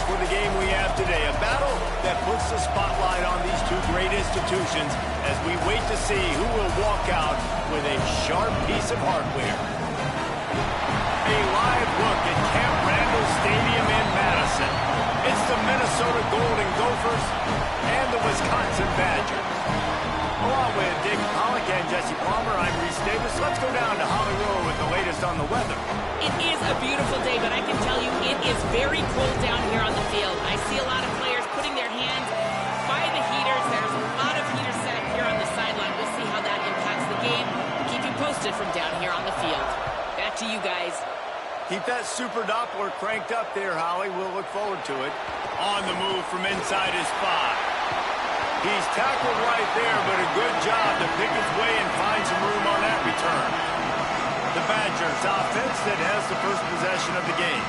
for the game we have today. A battle that puts the spotlight on these two great institutions as we wait to see who will walk out with a sharp piece of hardware. A live look at Camp Randall Stadium in Madison. It's the Minnesota Golden Gophers and the Wisconsin Badgers. Along with Dick Pollock and Jesse Palmer, I'm Reese Davis. Let's go down to Hollywood with the latest on the weather. It is a beautiful day, but I can tell you it is very cold down here on the field. I see a lot of players putting their hands by the heaters. There's a lot of heaters set up here on the sideline. We'll see how that impacts the game. We'll keep you posted from down here on the field. Back to you guys. Keep that super Doppler cranked up there, Holly. We'll look forward to it. On the move from inside his 5. He's tackled right there, but a good job to pick his way and find some room on that return. The Badgers offense that has the first possession of the game.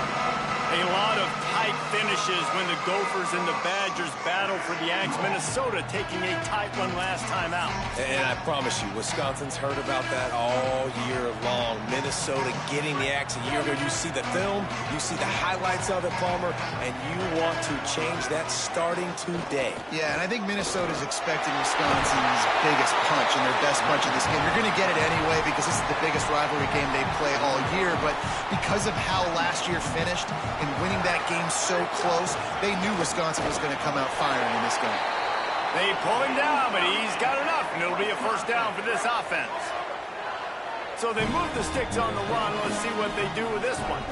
A lot of tight finishes when the Gophers and the Badgers battle for the Axe. Minnesota taking a tight one last time out. And I promise you, Wisconsin's heard about that all year long. Minnesota getting the Axe a year ago. You see the film, you see the highlights of it, Palmer, and you want to change that starting today. Yeah, and I think Minnesota's expecting Wisconsin's biggest punch and their best punch in this game. You're going to get it anyway because this is the biggest rivalry game they play all year. But because of how last year finished, and winning that game so close, they knew Wisconsin was going to come out firing in this game. They pull him down, but he's got enough, and it'll be a first down for this offense. So they move the sticks on the run. Let's see what they do with this one.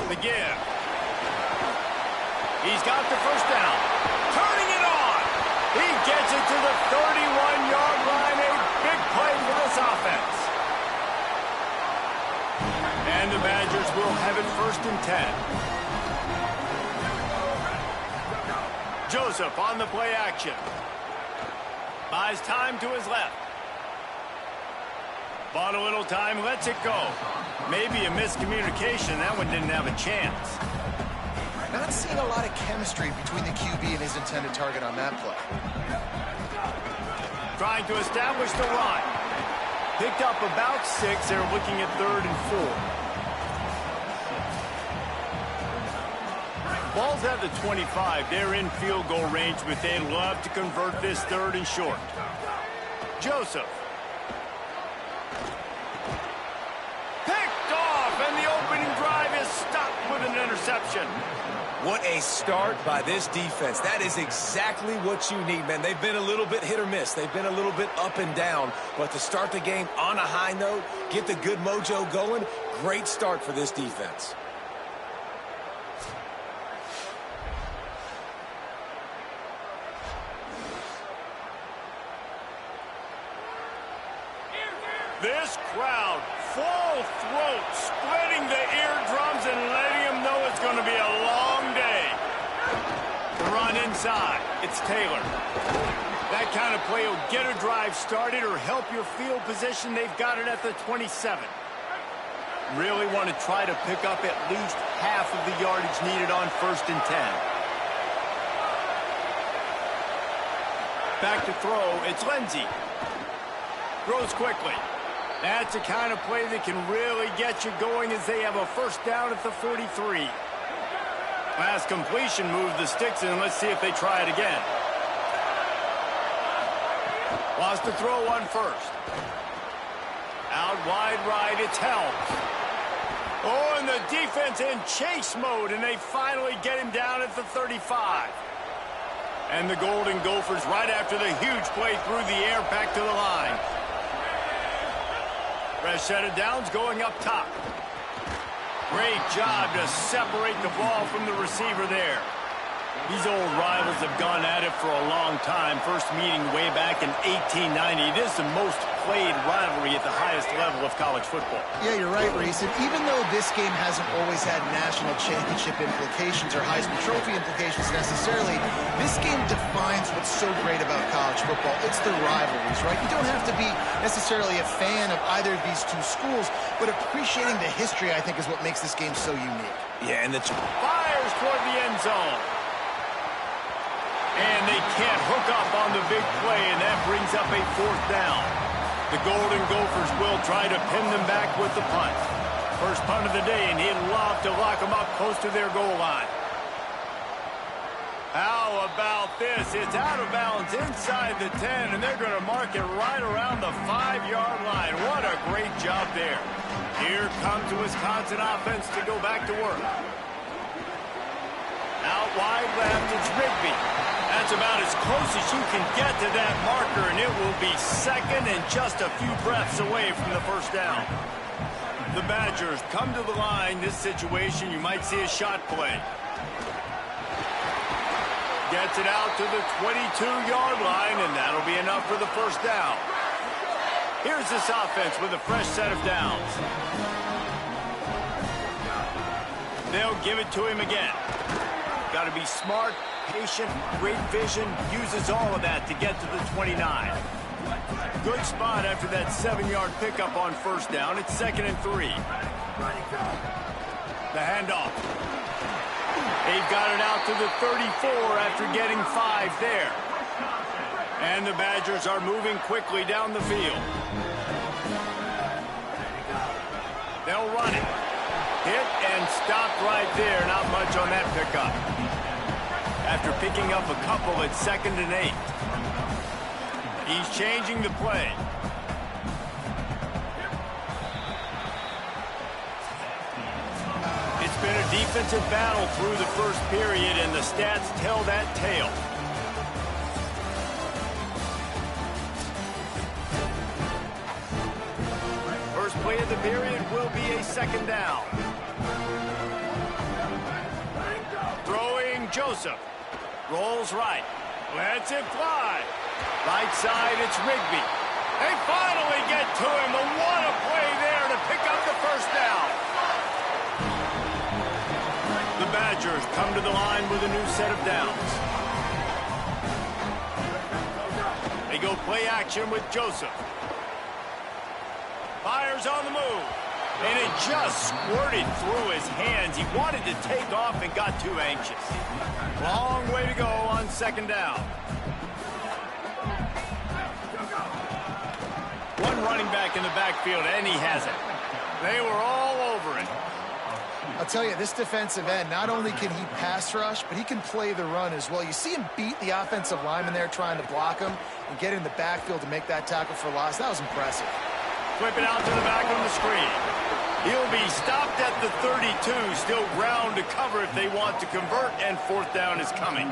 The give. He's got the first down. Turning it on. He gets it to the 31-yard line. A big play for this offense. And the Badgers will have it 1st and 10. Joseph on the play action. Buys time to his left. Bought a little time, lets it go. Maybe a miscommunication. That one didn't have a chance. Not seeing a lot of chemistry between the QB and his intended target on that play. Trying to establish the run. Picked up about 6. They're looking at 3rd and 4. Ball's at the 25. They're in field goal range, but they'd love to convert this 3rd and short. Joseph. Picked off, and the opening drive is stopped with an interception. What a start by this defense. That is exactly what you need, man. They've been a little bit hit or miss. They've been a little bit up and down. But to start the game on a high note, get the good mojo going, great start for this defense. This crowd, full throat, splitting the eardrums and letting them know it's going to be a long day. The run inside. It's Taylor. That kind of play will get a drive started or help your field position. They've got it at the 27. Really want to try to pick up at least half of the yardage needed on 1st and 10. Back to throw. It's Lindsey. Throws quickly. That's the kind of play that can really get you going as they have a first down at the 43. Last completion moved the sticks in. Let's see if they try it again. Lost the throw on 1st. Out wide right, it's Helms. Oh, and the defense in chase mode, and they finally get him down at the 35. And the Golden Gophers, right after the huge play through the air, back to the line. Fresh set of downs going up top. Great job to separate the ball from the receiver there. These old rivals have gone at it for a long time. First meeting way back in 1890. It is the most played rivalry at the highest level of college football. Yeah, you're right, Reese. And even though this game hasn't always had national championship implications or Heisman Trophy implications necessarily, this game defines what's so great about college football. It's the rivalries, right? You don't have to be necessarily a fan of either of these two schools, but appreciating the history, I think, is what makes this game so unique. Yeah, and the fires toward the end zone. And they can't hook up on the big play, and that brings up a 4th down. The Golden Gophers will try to pin them back with the punt. First punt of the day, and he'd love to lock them up close to their goal line. about this? It's out of bounds inside the 10, and they're going to mark it right around the 5-yard line. What a great job there. Here comes the Wisconsin offense to go back to work. Out wide left, it's Rigby. That's about as close as you can get to that marker, and it will be second and just a few breaths away from the first down. The Badgers come to the line. This situation, you might see a shot play. Gets it out to the 22-yard line, and that'll be enough for the first down. Here's this offense with a fresh set of downs. They'll give it to him again. Got to be smart, patient, great vision, uses all of that to get to the 29. Good spot after that 7-yard pickup on first down. It's 2nd and 3. The handoff. They've got it out to the 34 after getting 5 there. And the Badgers are moving quickly down the field. They'll run it. Hit and stopped right there. Not much on that pickup. After picking up a couple at 2nd and 8. He's changing the play. It's been a defensive battle through the first period, and the stats tell that tale. First play of the period will be a 2nd down. Throwing Joseph. Rolls right. Lets it fly. Right side, it's Rigby. They finally get to him. And what a play there to pick up the first down. The Badgers come to the line with a new set of downs. They go play action with Joseph. Fires on the move. And it just squirted through his hands. He wanted to take off and got too anxious. Long way to go on 2nd down. One running back in the backfield, and he has it. They were all over it. I'll tell you, this defensive end, not only can he pass rush, but he can play the run as well. You see him beat the offensive lineman there trying to block him and get in the backfield to make that tackle for loss. That was impressive. Flip it out to the back on the screen. He'll be stopped at the 32. Still ground to cover if they want to convert, and 4th down is coming.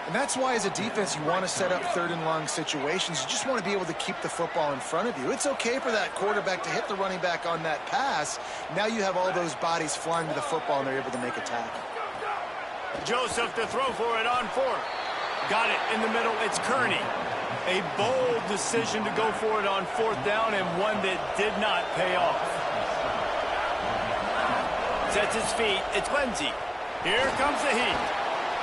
And that's why, as a defense, you want to set up 3rd and long situations. You just want to be able to keep the football in front of you. It's okay for that quarterback to hit the running back on that pass. Now you have all those bodies flying to the football, and they're able to make a tackle. Joseph to throw for it on 4th. Got it in the middle. It's Kearney. A bold decision to go for it on 4th down, and one that did not pay off. Sets his feet. It's Lindsey. Here comes the heat.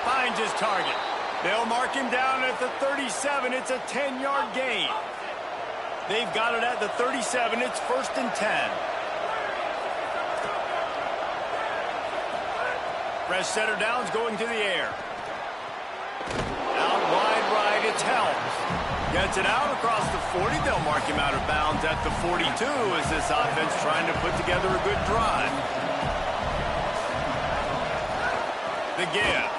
Finds his target. They'll mark him down at the 37. It's a 10-yard gain. They've got it at the 37. It's 1st and 10. Fresh set of downs going to the air. Out wide right, it's Helms. Gets it out across the 40. They'll mark him out of bounds at the 42 as this offense trying to put together a good drive. The give.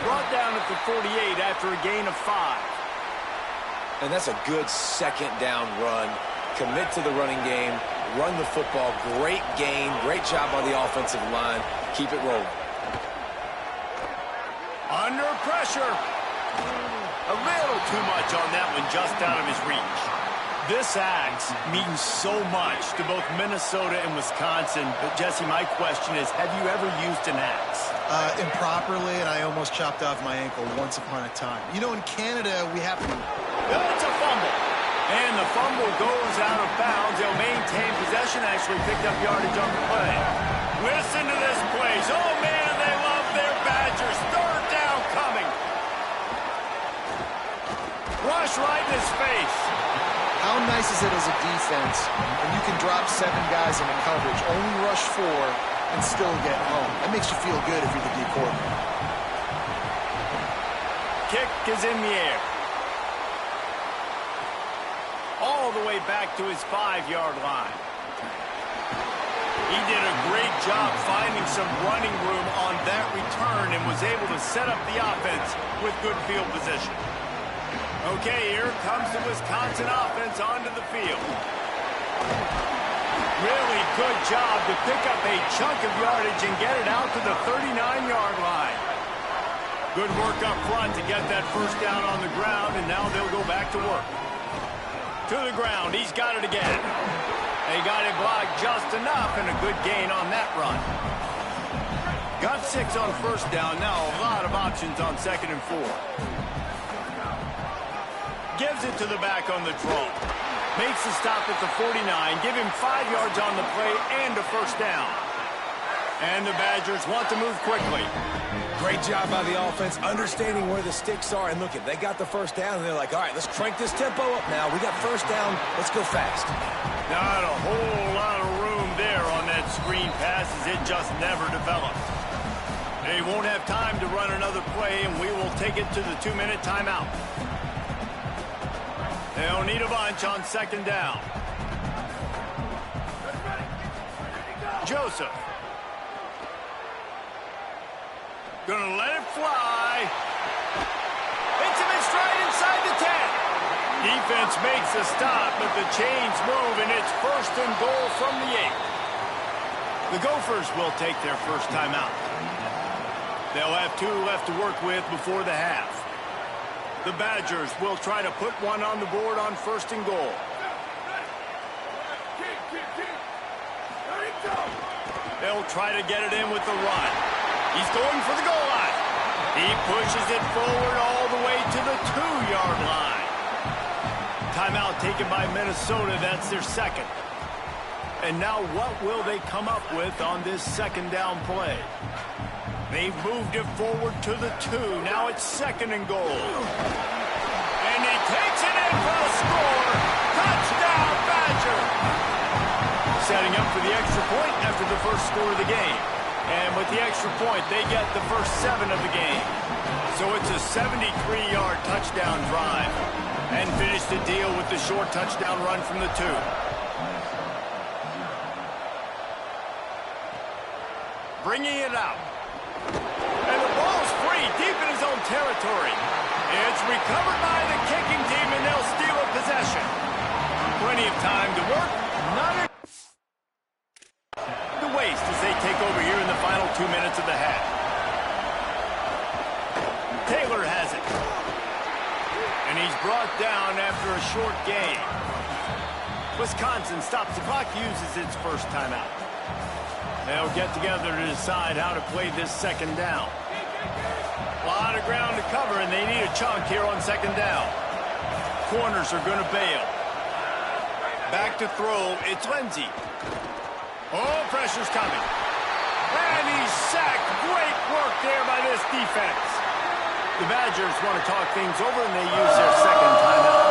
Brought down at the 48 after a gain of 5. And that's a good 2nd down run. Commit to the running game. Run the football. Great gain. Great job by the offensive line. Keep it rolling. Under pressure. A little too much on that one, just out of his reach. This axe means so much to both Minnesota and Wisconsin. But, Jesse, my question is, have you ever used an axe? Improperly, and I almost chopped off my ankle once upon a time. You know, in Canada, we have to... It's a fumble. And the fumble goes out of bounds. They'll maintain possession, actually picked up yardage on the play. Listen to this place. Oh, man, they love their Badgers. 3rd down coming. Rush right in his face. How nice is it as a defense when you can drop 7 guys into coverage, only rush 4, and still get home? That makes you feel good if you're the D coordinator. Kick is in the air. All the way back to his 5-yard line. He did a great job finding some running room on that return. turn and was able to set up the offense with good field position. Okay, here comes the Wisconsin offense onto the field. Really good job to pick up a chunk of yardage and get it out to the 39-yard line. Good work up front to get that first down on the ground, and now they'll go back to work. To the ground, he's got it again. They got it blocked just enough, and a good gain on that run. Got 6 on first down, now a lot of options on 2nd and 4. Gives it to the back on the draw. Makes the stop at the 49, give him 5 yards on the play and a first down. And the Badgers want to move quickly. Great job by the offense, understanding where the sticks are. And look, they got the first down, and they're like, all right, let's crank this tempo up now. We got first down. Let's go fast. Not a whole lot of room there on that screen pass as it just never developed. They won't have time to run another play, and we will take it to the 2-minute timeout. They'll need a bunch on 2nd down. Joseph. Gonna let it fly. Hits him in stride inside the 10. Defense makes a stop, but the chains move, and it's 1st and goal from the 8. The Gophers will take their first timeout. They'll have 2 left to work with before the half. The Badgers will try to put one on the board on 1st and goal. They'll try to get it in with the run. He's going for the goal line. He pushes it forward all the way to the 2-yard line. Timeout taken by Minnesota. That's their 2nd. And now what will they come up with on this 2nd down play? They've moved it forward to the 2. Now it's 2nd and goal. And he takes it in for the score. Touchdown, Badger! Setting up for the extra point after the first score of the game. And with the extra point, they get the first 7 of the game. So it's a 73-yard touchdown drive. And finish the deal with the short touchdown run from the 2. Bringing it out. And the ball's free deep in his own territory. It's recovered by the kicking team, and they'll steal a possession. Plenty of time to work. None to waste as they take over here in the final 2 minutes of the half. Taylor has it. And he's brought down after a short game. Wisconsin stops the clock, uses its first timeout. They'll get together to decide how to play this 2nd down. A lot of ground to cover, and they need a chunk here on 2nd down. Corners are going to bail. Back to throw, it's Lindsey. Oh, pressure's coming. And he's sacked. Great work there by this defense. The Badgers want to talk things over, and they use their 2nd timeout.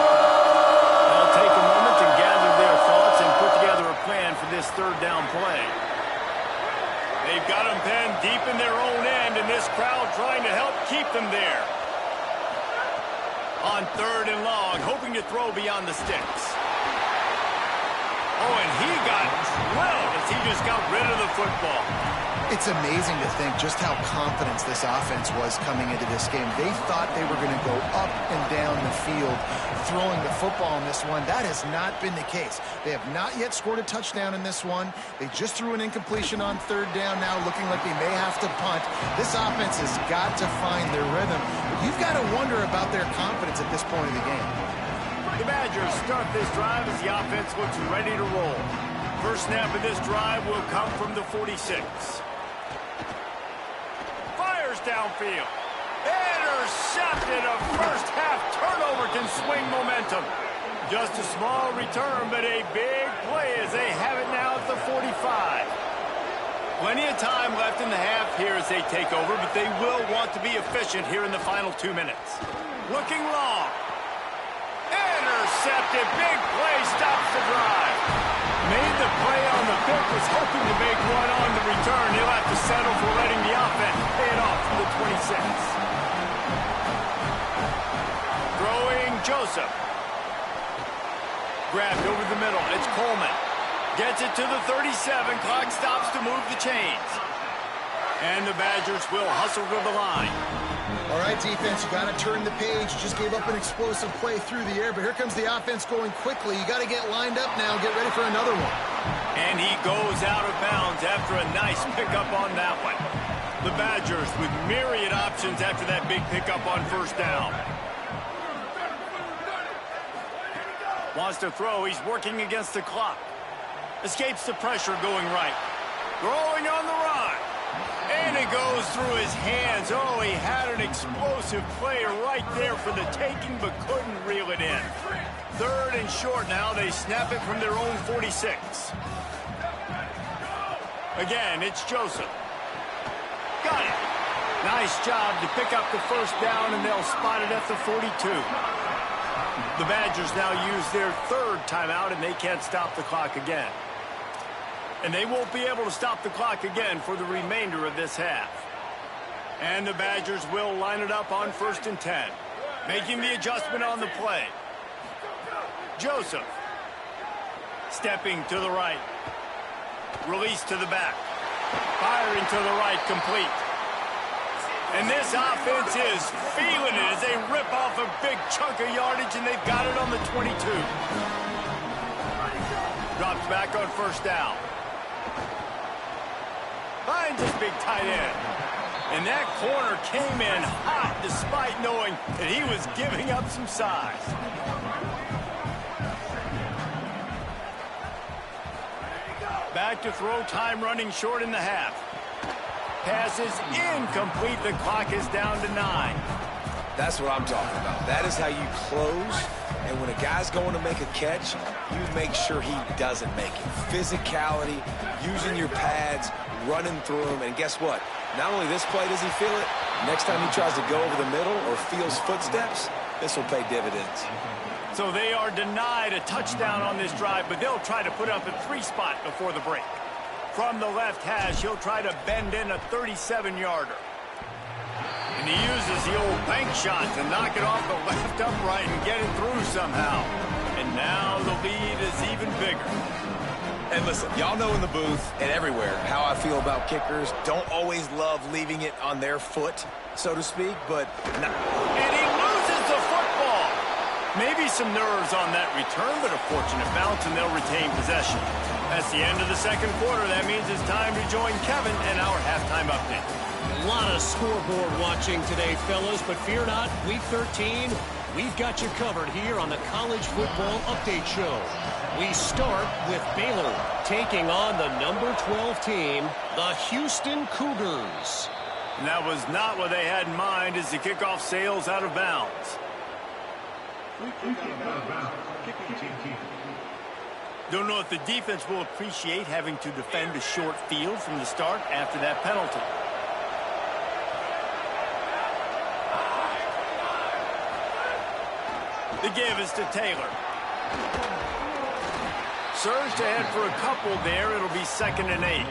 They'll take a moment to gather their thoughts and put together a plan for this 3rd down play. They've got them penned deep in their own end, and this crowd trying to help keep them there. On 3rd and long, hoping to throw beyond the sticks. Oh, and he got drilled as he just got rid of the football. It's amazing to think just how confident this offense was coming into this game. They thought they were going to go up and down the field throwing the football in this one. That has not been the case. They have not yet scored a touchdown in this one. They just threw an incompletion on 3rd down now, looking like they may have to punt. This offense has got to find their rhythm. But you've got to wonder about their confidence at this point of the game. The Badgers start this drive as the offense looks ready to roll. First snap of this drive will come from the 46. Fires downfield. Intercepted. A first-half turnover can swing momentum. Just a small return, but a big play as they have it now at the 45. Plenty of time left in the half here as they take over, but they will want to be efficient here in the final 2 minutes. Looking long. Intercepted. Big play stops the drive. Made the play on the pick, was hoping to make one on the return. He'll have to settle for letting the offense pay it off from the 26. Throwing Joseph. Grabbed over the middle. It's Coleman. Gets it to the 37. Clock stops to move the chains. And the Badgers will hustle to the line. All right, defense, you got to turn the page. You just gave up an explosive play through the air, but here comes the offense going quickly. You got to get lined up now, get ready for another one. And he goes out of bounds after a nice pickup on that one. The Badgers with myriad options after that big pickup on first down. Wants to throw, he's working against the clock. Escapes the pressure going right. Throwing on the run. And it goes through his hands. Oh, he had an explosive play right there for the taking, but couldn't reel it in. 3rd and short now. They snap it from their own 46. Again, it's Joseph. Got it. Nice job to pick up the first down, and they'll spot it at the 42. The Badgers now use their 3rd timeout, and they can't stop the clock again. And they won't be able to stop the clock again for the remainder of this half. And the Badgers will line it up on 1st and 10. Making the adjustment on the play. Joseph. Stepping to the right. Release to the back. Firing to the right, complete. And this offense is feeling it as they rip off a big chunk of yardage, and they've got it on the 22. Drops back on first down. Finds his big tight end. And that corner came in hot despite knowing that he was giving up some size. Back to throw, time running short in the half. Pass is incomplete. The clock is down to 9. That's what I'm talking about. That is how you close. And when a guy's going to make a catch, you make sure he doesn't make it. Physicality, using your pads, running through him. And guess what? Not only this play does he feel it, next time he tries to go over the middle or feels footsteps, this will pay dividends. So they are denied a touchdown on this drive, but they'll try to put up a 3 spot before the break. From the left hash, he'll try to bend in a 37-yarder. And he uses the old bank shot to knock it off the left upright and get it through somehow. And now the lead is even bigger. And listen, y'all know in the booth and everywhere how I feel about kickers. Don't always love leaving it on their foot, so to speak, but... And he loses the football. Maybe some nerves on that return, but a fortunate bounce, and they'll retain possession. That's the end of the second quarter. That means it's time to join Kevin and our halftime update. A lot of scoreboard watching today, fellas, but fear not, Week 13, we've got you covered here on the College Football Update Show. We start with Baylor taking on the number 12 team, the Houston Cougars. And that was not what they had in mind as the kickoff sails out of bounds. Don't know if the defense will appreciate having to defend a short field from the start after that penalty. The give is to Taylor. Surged ahead for a couple there. It'll be 2nd and 8.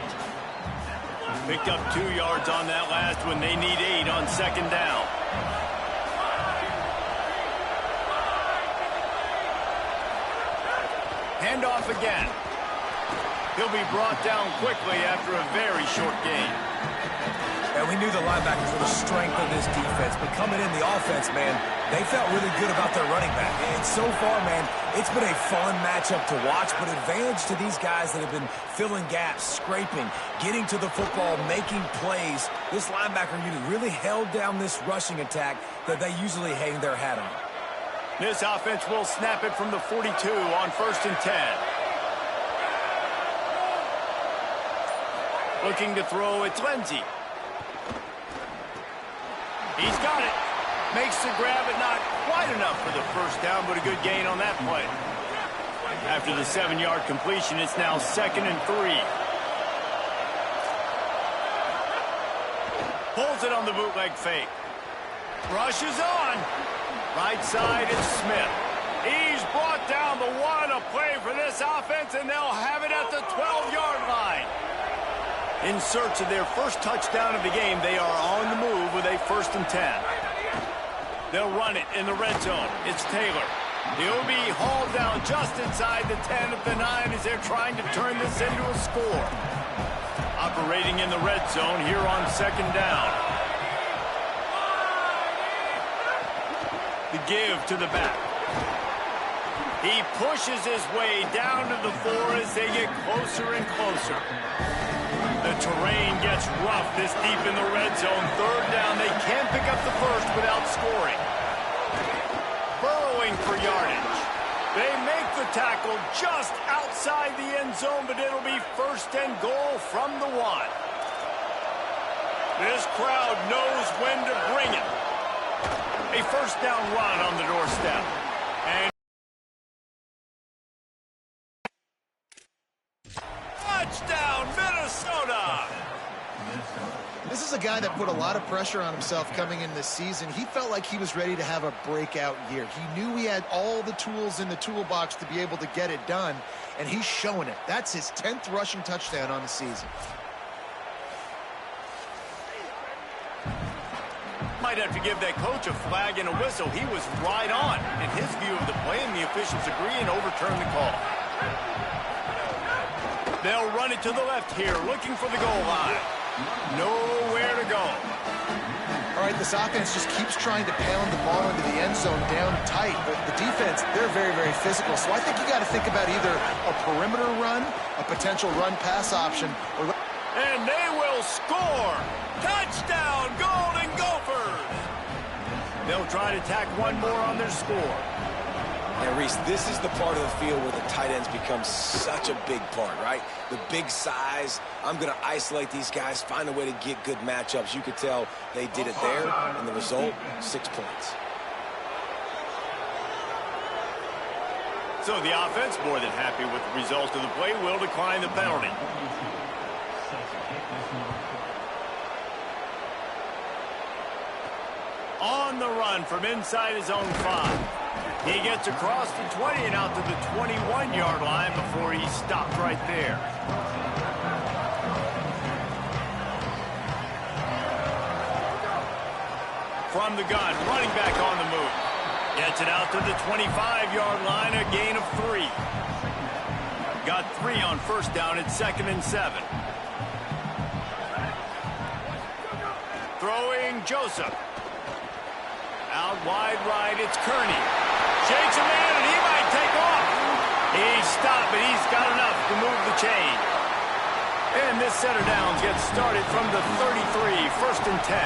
Picked up 2 yards on that last one. They need 8 on 2nd down. Handoff again. He'll be brought down quickly after a very short game. And we knew the linebackers were the strength of this defense, but coming in the offense, man, they felt really good about their running back. And so far, man, it's been a fun matchup to watch, but advantage to these guys that have been filling gaps, scraping, getting to the football, making plays. This linebacker unit really held down this rushing attack that they usually hang their hat on. This offense will snap it from the 42 on 1st and 10. Looking to throw, it's Lindsey. He's got it. Makes the grab, but not quite enough for the first down, but a good gain on that play. After the 7-yard completion, it's now 2nd and 3. Pulls it on the bootleg fake. Rushes on. Right side, it's Smith. He's brought down the 1, a play for this offense, and they'll have it at the 12-yard line. In search of their first touchdown of the game, they are on the move with a 1st and 10. They'll run it in the red zone. It's Taylor. He'll be hauled down just inside the 10 of the 9 as they're trying to turn this into a score. Operating in the red zone here on second down. The give to the back. He pushes his way down to the 4 as they get closer and closer. The terrain gets rough this deep in the red zone. Third down, they can't pick up the first without scoring. Burrowing for yardage. They make the tackle just outside the end zone, but it'll be first and goal from the 1. This crowd knows when to bring it. A first down run on the doorstep. And touchdown, Minnesota! This is a guy that put a lot of pressure on himself coming in this season. He felt like he was ready to have a breakout year. He knew he had all the tools in the toolbox to be able to get it done, and he's showing it. That's his 10th rushing touchdown on the season. Might have to give that coach a flag and a whistle. He was right on in his view of the play, and the officials agree and overturn the call. They'll run it to the left here, looking for the goal line. Nowhere to go. All right, this offense just keeps trying to pound the ball into the end zone down tight, but the defense, they're very, very physical. So I think you got to think about either a perimeter run, a potential run-pass option, or... And they will score! Touchdown, Golden Gophers! They'll try to tack one more on their score. And Reese, this is the part of the field where the tight ends become such a big part, right? The big size. I'm going to isolate these guys, find a way to get good matchups. You could tell they did it there, and the result, 6 points. So the offense, more than happy with the result of the play, will decline the penalty. On the run from inside his own 5. He gets across the 20 and out to the 21-yard line before he stopped right there. From the gun, running back on the move. Gets it out to the 25-yard line, a gain of 3. Got 3 on first down at 2nd and 7. Throwing Joseph. Out wide right, it's Kearney. Shakes a man, and he might take off. He stopped, but he's got enough to move the chain. And this set of downs gets started from the 33, 1st and 10.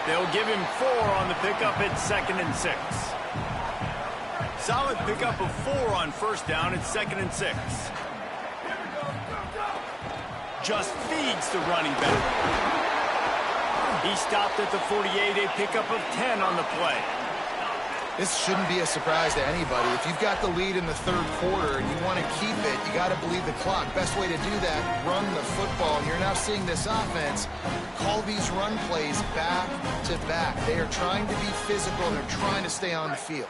They'll give him 4 on the pickup at 2nd and 6. Solid pickup of 4 on first down at 2nd and 6. Just feeds the running back. He stopped at the 48, a pickup of 10 on the play. This shouldn't be a surprise to anybody. If you've got the lead in the 3rd quarter and you want to keep it, you got to believe the clock. Best way to do that, run the football. And you're now seeing this offense call these run plays back to back. They are trying to be physical, and they're trying to stay on the field.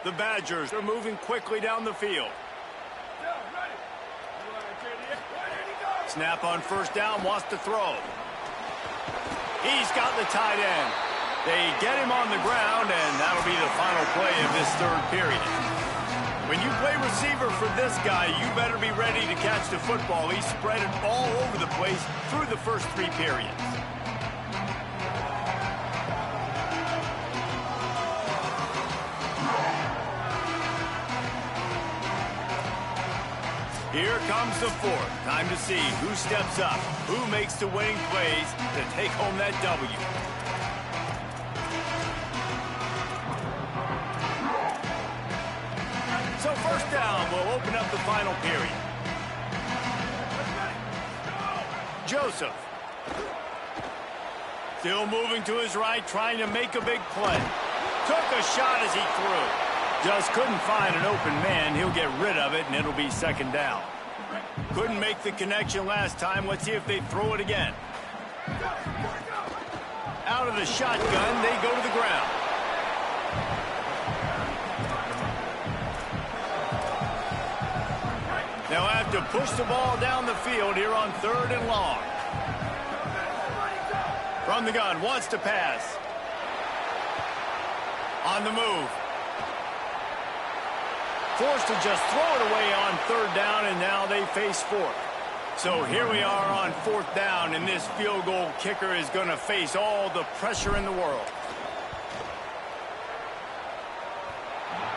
The Badgers are moving quickly down the field. Snap on first down, wants to throw. He's got the tight end. They get him on the ground, and that'll be the final play of this 3rd period. When you play receiver for this guy, you better be ready to catch the football. He spread it all over the place through the first 3 periods. Here comes the 4th. Time to see who steps up, who makes the winning plays to take home that W. So first down will open up the final period. Joseph. Still moving to his right, trying to make a big play. Took a shot as he threw. Just couldn't find an open man. He'll get rid of it, and it'll be 2nd down. Couldn't make the connection last time. Let's see if they throw it again. Out of the shotgun, they go to the ground. They'll have to push the ball down the field here on 3rd and long. From the gun, wants to pass. On the move. Forced to just throw it away on 3rd down, and now they face 4th. So here we are on 4th down, and this field goal kicker is going to face all the pressure in the world.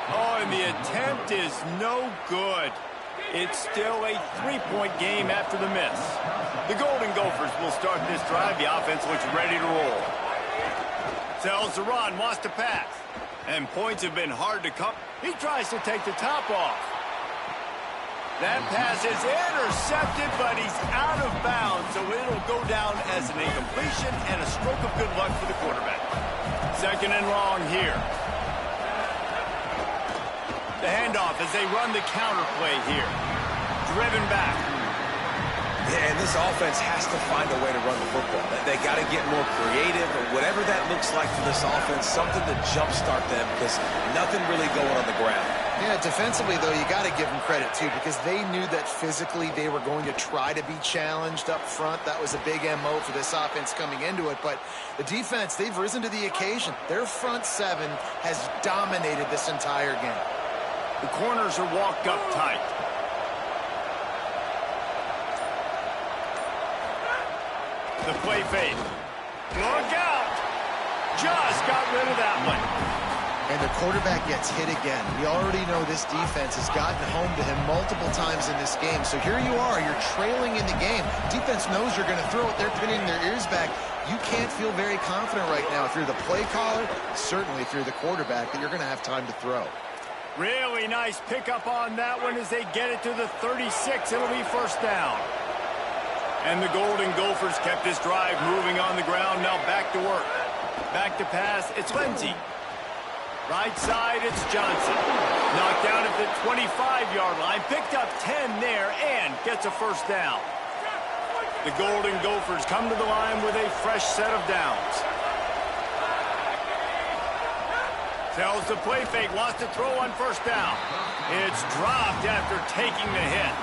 Oh, and the attempt is no good. It's still a 3-point game after the miss. The Golden Gophers will start this drive. The offense looks ready to roll. Tells the run, wants to pass. And points have been hard to come. He tries to take the top off. That pass is intercepted, but he's out of bounds, so it'll go down as an incompletion and a stroke of good luck for the quarterback. 2nd and long here. The handoff as they run the counter play here. Driven back. Yeah, and this offense has to find a way to run the football. They got to get more creative, or whatever that looks like for this offense, something to jumpstart them, because nothing really going on the ground. Yeah, defensively, though, you got to give them credit, too, because they knew that physically they were going to try to be challenged up front. That was a big MO for this offense coming into it. But the defense, they've risen to the occasion. Their front 7 has dominated this entire game. The corners are walked up tight. The play fake. Look out! Just got rid of that one. And the quarterback gets hit again. We already know this defense has gotten home to him multiple times in this game. So here you are, you're trailing in the game. Defense knows you're going to throw it. They're pinning their ears back. You can't feel very confident right now through the play caller, certainly through the quarterback, that you're going to have time to throw. Really nice pickup on that one as they get it to the 36. It'll be 1st down. And the Golden Gophers kept this drive moving on the ground. Now back to work. Back to pass. It's Lindsey. Right side, it's Johnson. Knocked down at the 25-yard line. Picked up 10 there and gets a 1st down. The Golden Gophers come to the line with a fresh set of downs. Tells the play fake, wants to throw on 1st down. It's dropped after taking the hit.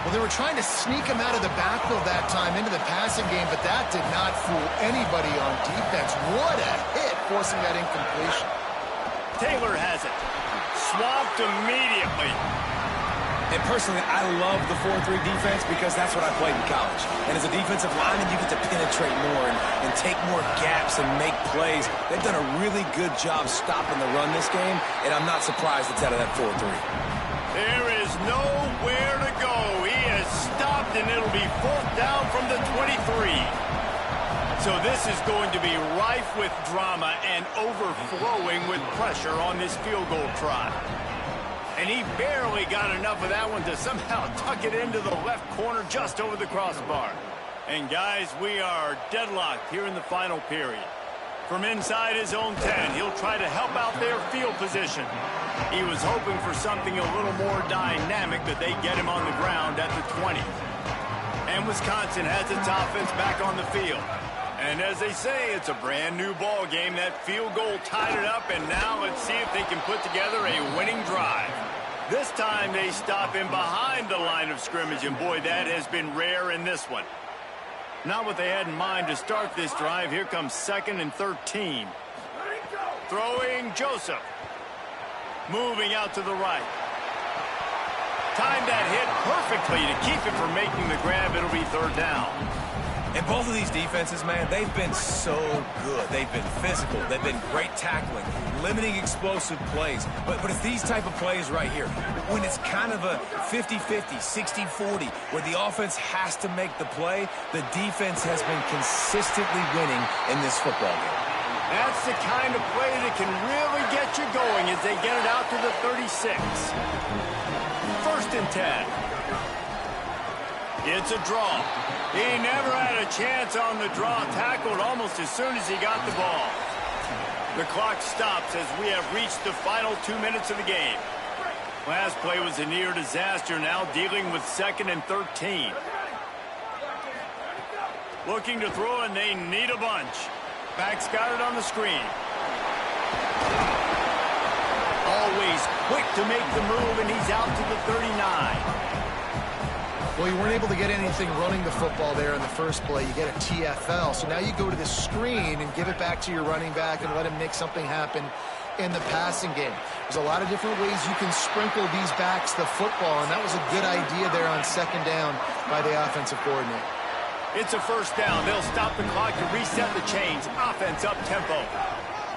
Well, they were trying to sneak him out of the backfield that time into the passing game, but that did not fool anybody on defense. What a hit, forcing that incompletion. Taylor has it. Swamped immediately. And personally, I love the 4-3 defense because that's what I played in college. And as a defensive lineman, you get to penetrate more and take more gaps and make plays. They've done a really good job stopping the run this game, and I'm not surprised it's out of that 4-3. There is nowhere to go. He is stopped, and it'll be 4th down from the 23. So this is going to be rife with drama and overflowing with pressure on this field goal try. And he barely got enough of that one to somehow tuck it into the left corner just over the crossbar. And guys, we are deadlocked here in the final period. From inside his own 10, he'll try to help out their field position. He was hoping for something a little more dynamic, but they get him on the ground at the 20. And Wisconsin has its offense back on the field. And as they say, it's a brand new ball game. That field goal tied it up, and now let's see if they can put together a winning drive. This time they stop him behind the line of scrimmage, and boy, that has been rare in this one. Not what they had in mind to start this drive. Here comes 2nd and 13. Throwing Joseph. Moving out to the right. Timed that hit perfectly to keep him from making the grab. It'll be 3rd down. And both of these defenses, man, they've been so good. They've been physical. They've been great tackling, limiting explosive plays. But it's these type of plays right here, when it's kind of a 50-50, 60-40, where the offense has to make the play, the defense has been consistently winning in this football game. That's the kind of play that can really get you going as they get it out to the 36. 1st and 10. It's a draw. He never had a chance on the draw. Tackled almost as soon as he got the ball. The clock stops as we have reached the final 2 minutes of the game. Last play was a near disaster, now dealing with 2nd and 13. Looking to throw, and they need a bunch. Back's got it on the screen. Always quick to make the move, and he's out to the 39. Well, you weren't able to get anything running the football there in the first play. You get a TFL. So now you go to the screen and give it back to your running back and let him make something happen in the passing game. There's a lot of different ways you can sprinkle these backs the football, and that was a good idea there on second down by the offensive coordinator. It's a first down. They'll stop the clock to reset the chains. Offense up tempo.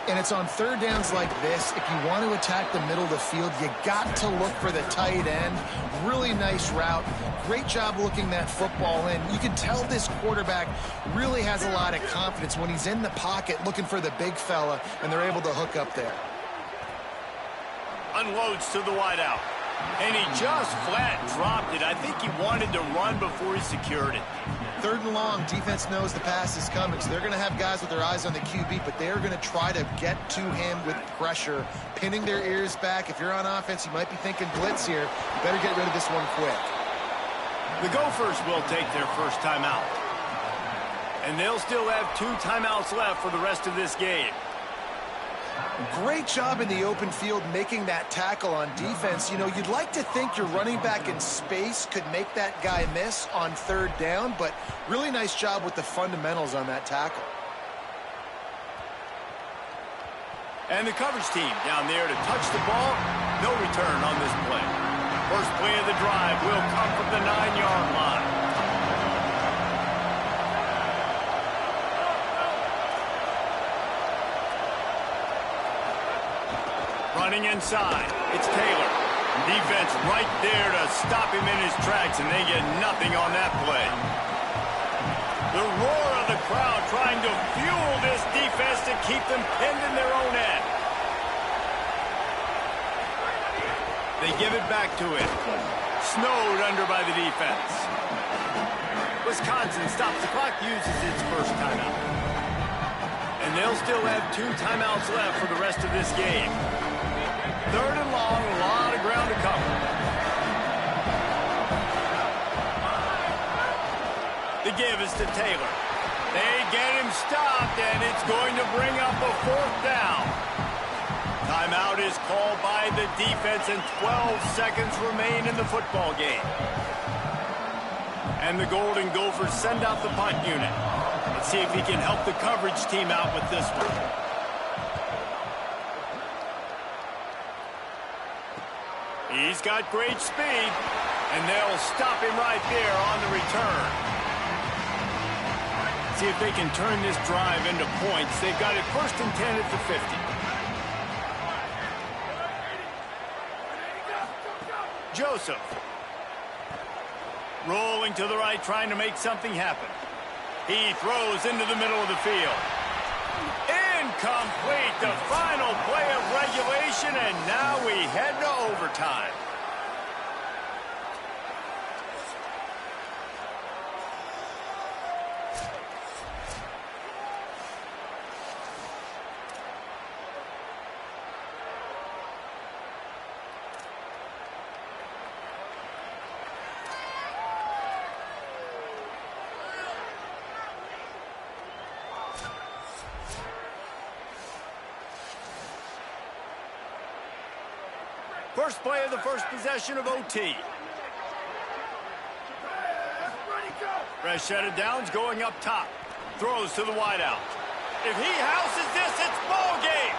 And it's on third downs like this. If you want to attack the middle of the field, you got to look for the tight end. Really nice route. Great job looking that football in. You can tell this quarterback really has a lot of confidence when he's in the pocket looking for the big fella, and they're able to hook up there. Unloads to the wideout. And he just flat dropped it. I think he wanted to run before he secured it. Third and long, defense knows the pass is coming, so they're going to have guys with their eyes on the QB, but they're going to try to get to him with pressure, pinning their ears back. If you're on offense, you might be thinking blitz here. You better get rid of this one quick. The Gophers will take their first timeout. And they'll still have 2 timeouts left for the rest of this game. Great job in the open field making that tackle on defense. You know, you'd like to think your running back in space could make that guy miss on third down, but really nice job with the fundamentals on that tackle. And the coverage team down there to touch the ball. No return on this play. First play of the drive will come from the 9-yard line. Running inside, it's Taylor. Defense right there to stop him in his tracks, and they get nothing on that play. The roar of the crowd trying to fuel this defense to keep them pinned in their own end. They give it back to him. Snowed under by the defense. Wisconsin stops the clock, uses its first timeout. And they'll still have 2 timeouts left for the rest of this game. Third and long, a lot of ground to cover. The give is to Taylor. They get him stopped, and it's going to bring up a 4th down. Timeout is called by the defense, and 12 seconds remain in the football game. And the Golden Gophers send out the punt unit. Let's see if he can help the coverage team out with this one. He's got great speed, and they'll stop him right there on the return. See if they can turn this drive into points. They've got it first and 10 at the 50. Joseph. Rolling to the right, trying to make something happen. He throws into the middle of the field. Incomplete, the final play of regulation, and now we head to overtime. First play of the first possession of OT. Fresh set of downs going up top. Throws to the wideout. If he houses this, it's ball game.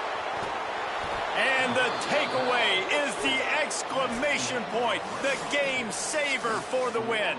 And the takeaway is the exclamation point. The game saver for the win.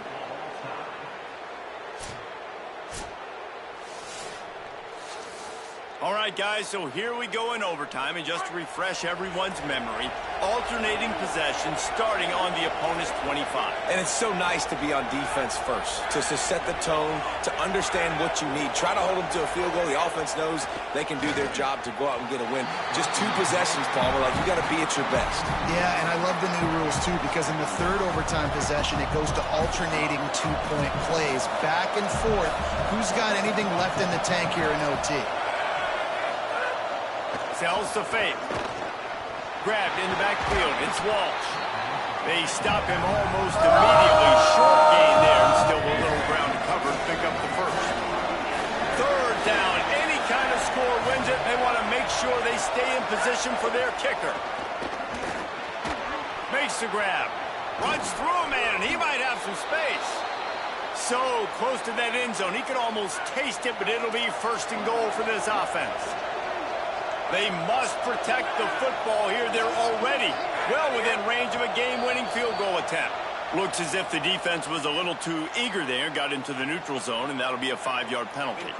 All right, guys, so here we go in overtime, and just to refresh everyone's memory, alternating possession starting on the opponent's 25. And it's so nice to be on defense first, to set the tone, to understand what you need. Try to hold them to a field goal. The offense knows they can do their job to go out and get a win. Just 2 possessions, Palmer. Like, you got to be at your best. Yeah, and I love the new rules, too, because in the third overtime possession, it goes to alternating 2-point plays. Back and forth. Who's got anything left in the tank here in OT? Sells to fake. Grabbed in the backfield. It's Walsh. They stop him almost immediately. Short gain there, and still a little ground to cover to pick up the first. Third down. Any kind of score wins it. They want to make sure they stay in position for their kicker. Makes the grab. Runs through a man, and he might have some space. So close to that end zone. He could almost taste it, but it'll be first and goal for this offense. They must protect the football here. They're already well within range of a game-winning field goal attempt. Looks as if the defense was a little too eager there, got into the neutral zone, and that'll be a 5-yard penalty.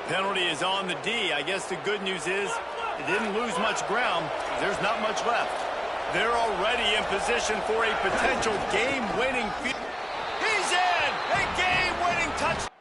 Penalty is on the D. I guess the good news is it didn't lose much ground. There's not much left. They're already in position for a potential game-winning field. He's in! A game-winning touchdown!